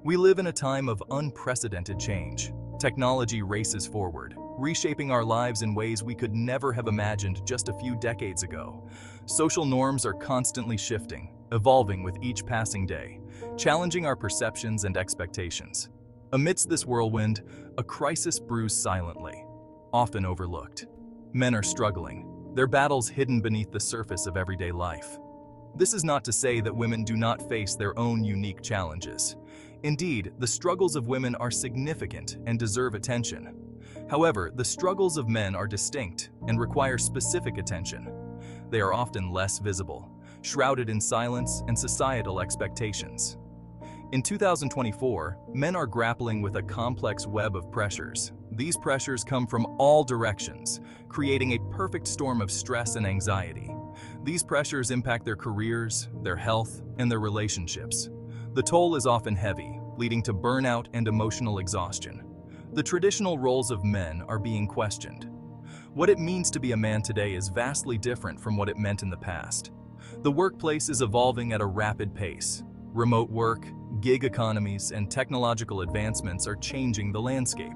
We live in a time of unprecedented change. Technology races forward, reshaping our lives in ways we could never have imagined just a few decades ago. Social norms are constantly shifting, evolving with each passing day, challenging our perceptions and expectations. Amidst this whirlwind, a crisis brews silently, often overlooked. Men are struggling, their battles hidden beneath the surface of everyday life. This is not to say that women do not face their own unique challenges. Indeed, the struggles of women are significant and deserve attention. However, the struggles of men are distinct and require specific attention. They are often less visible, shrouded in silence and societal expectations. In 2024, men are grappling with a complex web of pressures. These pressures come from all directions, creating a perfect storm of stress and anxiety. These pressures impact their careers, their health, and their relationships. The toll is often heavy, leading to burnout and emotional exhaustion. The traditional roles of men are being questioned. What it means to be a man today is vastly different from what it meant in the past. The workplace is evolving at a rapid pace. Remote work, gig economies, and technological advancements are changing the landscape.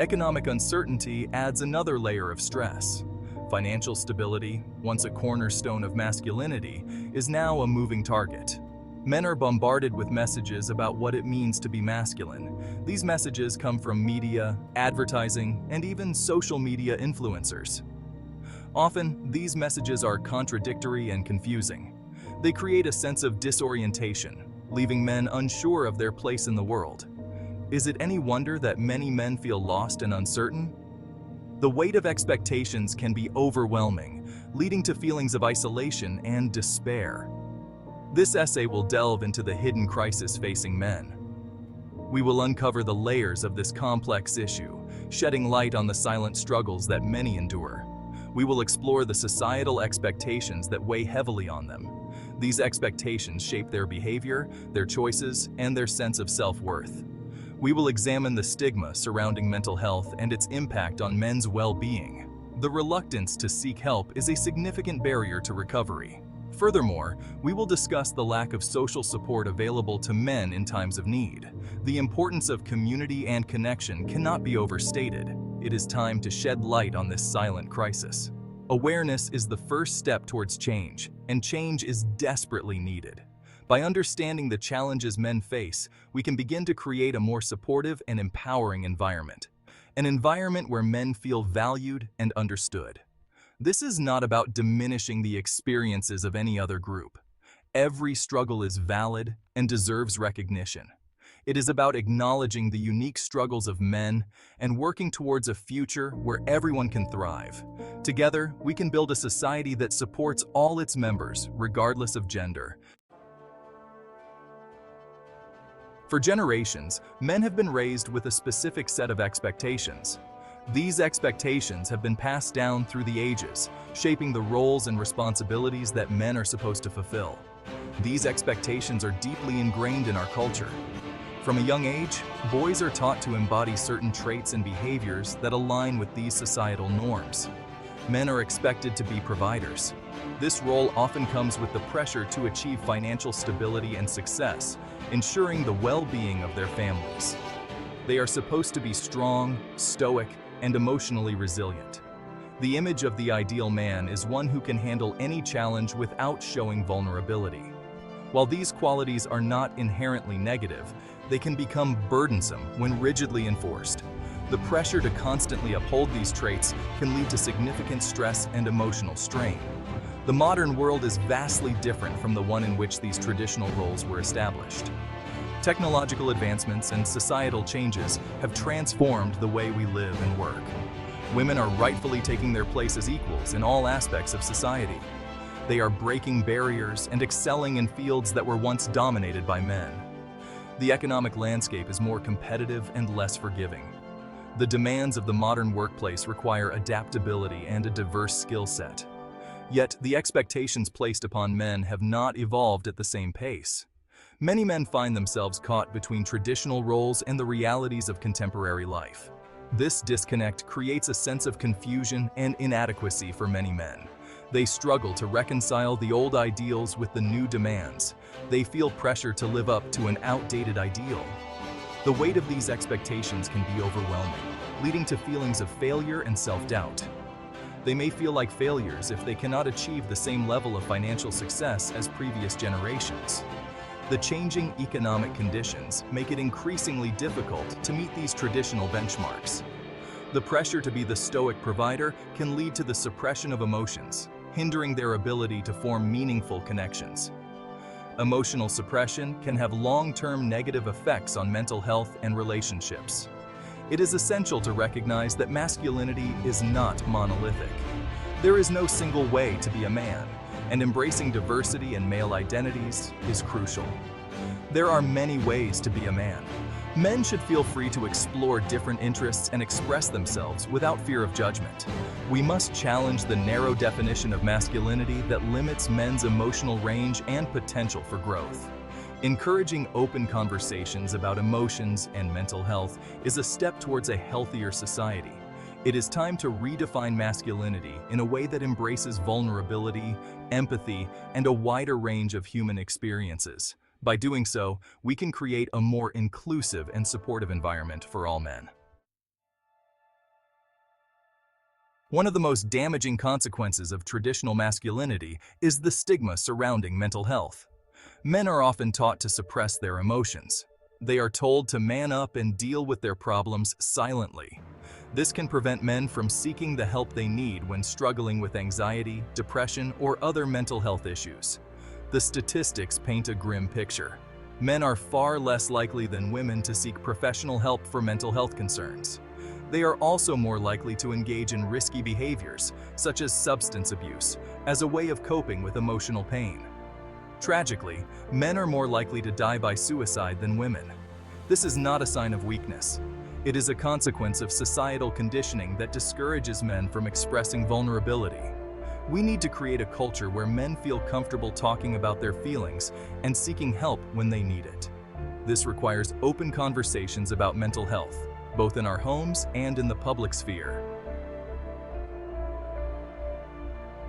Economic uncertainty adds another layer of stress. Financial stability, once a cornerstone of masculinity, is now a moving target. Men are bombarded with messages about what it means to be masculine. These messages come from media, advertising, and even social media influencers. Often, these messages are contradictory and confusing. They create a sense of disorientation, leaving men unsure of their place in the world. Is it any wonder that many men feel lost and uncertain? The weight of expectations can be overwhelming, leading to feelings of isolation and despair. This essay will delve into the hidden crisis facing men. We will uncover the layers of this complex issue, shedding light on the silent struggles that many endure. We will explore the societal expectations that weigh heavily on them. These expectations shape their behavior, their choices, and their sense of self-worth. We will examine the stigma surrounding mental health and its impact on men's well-being. The reluctance to seek help is a significant barrier to recovery. Furthermore, we will discuss the lack of social support available to men in times of need. The importance of community and connection cannot be overstated. It is time to shed light on this silent crisis. Awareness is the first step towards change, and change is desperately needed. By understanding the challenges men face, we can begin to create a more supportive and empowering environment. An environment where men feel valued and understood. This is not about diminishing the experiences of any other group. Every struggle is valid and deserves recognition. It is about acknowledging the unique struggles of men and working towards a future where everyone can thrive. Together, we can build a society that supports all its members, regardless of gender. For generations, men have been raised with a specific set of expectations. These expectations have been passed down through the ages, shaping the roles and responsibilities that men are supposed to fulfill. These expectations are deeply ingrained in our culture. From a young age, boys are taught to embody certain traits and behaviors that align with these societal norms. Men are expected to be providers. This role often comes with the pressure to achieve financial stability and success, ensuring the well-being of their families. They are supposed to be strong, stoic, and emotionally resilient. The image of the ideal man is one who can handle any challenge without showing vulnerability. While these qualities are not inherently negative, they can become burdensome when rigidly enforced. The pressure to constantly uphold these traits can lead to significant stress and emotional strain. The modern world is vastly different from the one in which these traditional roles were established. Technological advancements and societal changes have transformed the way we live and work. Women are rightfully taking their place as equals in all aspects of society. They are breaking barriers and excelling in fields that were once dominated by men. The economic landscape is more competitive and less forgiving. The demands of the modern workplace require adaptability and a diverse skill set. Yet, the expectations placed upon men have not evolved at the same pace. Many men find themselves caught between traditional roles and the realities of contemporary life. This disconnect creates a sense of confusion and inadequacy for many men. They struggle to reconcile the old ideals with the new demands. They feel pressure to live up to an outdated ideal. The weight of these expectations can be overwhelming, leading to feelings of failure and self-doubt. They may feel like failures if they cannot achieve the same level of financial success as previous generations. The changing economic conditions make it increasingly difficult to meet these traditional benchmarks. The pressure to be the stoic provider can lead to the suppression of emotions, hindering their ability to form meaningful connections. Emotional suppression can have long-term negative effects on mental health and relationships. It is essential to recognize that masculinity is not monolithic. There is no single way to be a man, and embracing diversity in male identities is crucial. There are many ways to be a man. Men should feel free to explore different interests and express themselves without fear of judgment. We must challenge the narrow definition of masculinity that limits men's emotional range and potential for growth. Encouraging open conversations about emotions and mental health is a step towards a healthier society. It is time to redefine masculinity in a way that embraces vulnerability, empathy, and a wider range of human experiences. By doing so, we can create a more inclusive and supportive environment for all men. One of the most damaging consequences of traditional masculinity is the stigma surrounding mental health. Men are often taught to suppress their emotions. They are told to man up and deal with their problems silently. This can prevent men from seeking the help they need when struggling with anxiety, depression, or other mental health issues. The statistics paint a grim picture. Men are far less likely than women to seek professional help for mental health concerns. They are also more likely to engage in risky behaviors, such as substance abuse, as a way of coping with emotional pain. Tragically, men are more likely to die by suicide than women. This is not a sign of weakness. It is a consequence of societal conditioning that discourages men from expressing vulnerability. We need to create a culture where men feel comfortable talking about their feelings and seeking help when they need it. This requires open conversations about mental health, both in our homes and in the public sphere.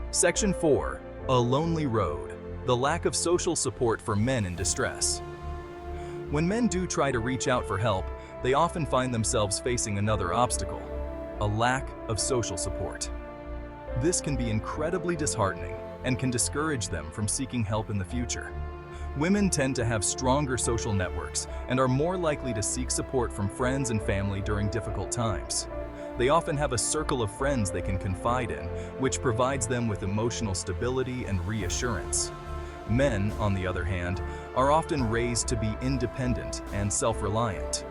Section 4. A lonely road. The lack of social support for men in distress. When men do try to reach out for help, they often find themselves facing another obstacle: a lack of social support. This can be incredibly disheartening and can discourage them from seeking help in the future. Women tend to have stronger social networks and are more likely to seek support from friends and family during difficult times. They often have a circle of friends they can confide in, which provides them with emotional stability and reassurance. Men, on the other hand, are often raised to be independent and self-reliant.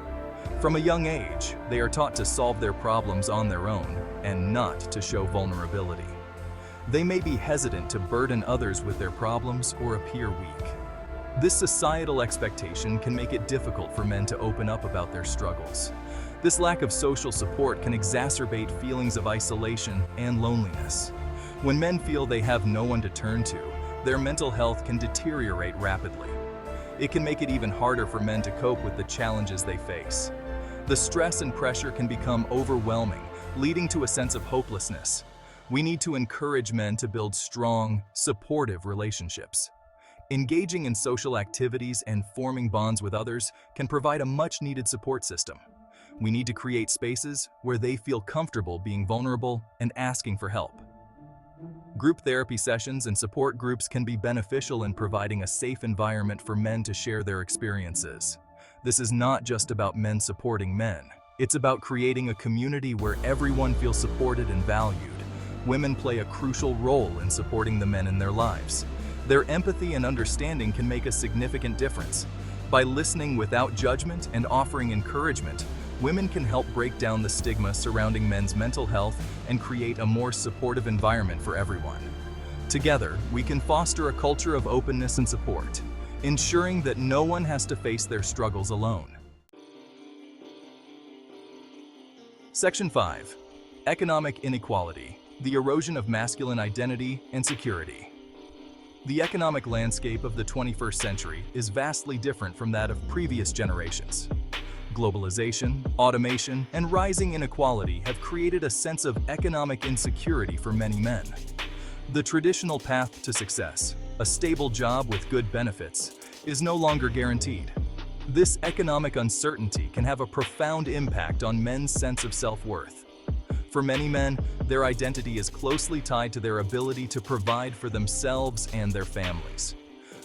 From a young age, they are taught to solve their problems on their own and not to show vulnerability. They may be hesitant to burden others with their problems or appear weak. This societal expectation can make it difficult for men to open up about their struggles. This lack of social support can exacerbate feelings of isolation and loneliness. When men feel they have no one to turn to, their mental health can deteriorate rapidly. It can make it even harder for men to cope with the challenges they face. The stress and pressure can become overwhelming, leading to a sense of hopelessness. We need to encourage men to build strong, supportive relationships. Engaging in social activities and forming bonds with others can provide a much-needed support system. We need to create spaces where they feel comfortable being vulnerable and asking for help. Group therapy sessions and support groups can be beneficial in providing a safe environment for men to share their experiences. This is not just about men supporting men. It's about creating a community where everyone feels supported and valued. Women play a crucial role in supporting the men in their lives. Their empathy and understanding can make a significant difference. By listening without judgment and offering encouragement, women can help break down the stigma surrounding men's mental health and create a more supportive environment for everyone. Together, we can foster a culture of openness and support, ensuring that no one has to face their struggles alone. Section 5. Economic inequality, the erosion of masculine identity and security. The economic landscape of the 21st century is vastly different from that of previous generations. Globalization, automation, and rising inequality have created a sense of economic insecurity for many men. The traditional path to success, a stable job with good benefits, is no longer guaranteed. This economic uncertainty can have a profound impact on men's sense of self-worth. For many men, their identity is closely tied to their ability to provide for themselves and their families.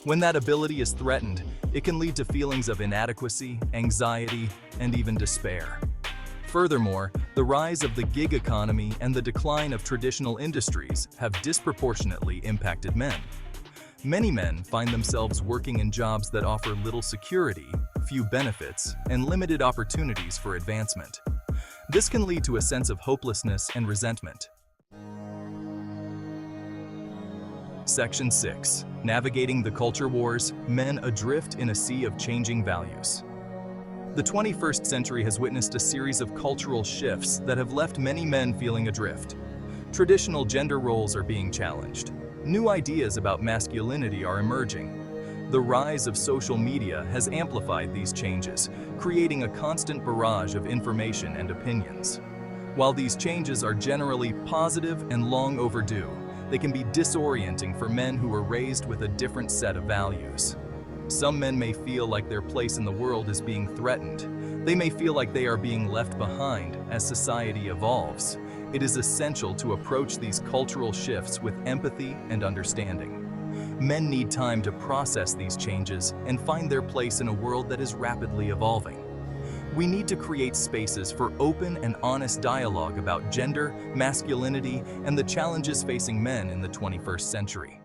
When that ability is threatened, it can lead to feelings of inadequacy, anxiety, and even despair. Furthermore, the rise of the gig economy and the decline of traditional industries have disproportionately impacted men. Many men find themselves working in jobs that offer little security, few benefits, and limited opportunities for advancement. This can lead to a sense of hopelessness and resentment. Section 6. Navigating the culture wars, men adrift in a sea of changing values. The 21st century has witnessed a series of cultural shifts that have left many men feeling adrift. Traditional gender roles are being challenged. New ideas about masculinity are emerging. The rise of social media has amplified these changes, creating a constant barrage of information and opinions. While these changes are generally positive and long overdue, they can be disorienting for men who were raised with a different set of values. Some men may feel like their place in the world is being threatened. They may feel like they are being left behind as society evolves. It is essential to approach these cultural shifts with empathy and understanding. Men need time to process these changes and find their place in a world that is rapidly evolving. We need to create spaces for open and honest dialogue about gender, masculinity, and the challenges facing men in the 21st century.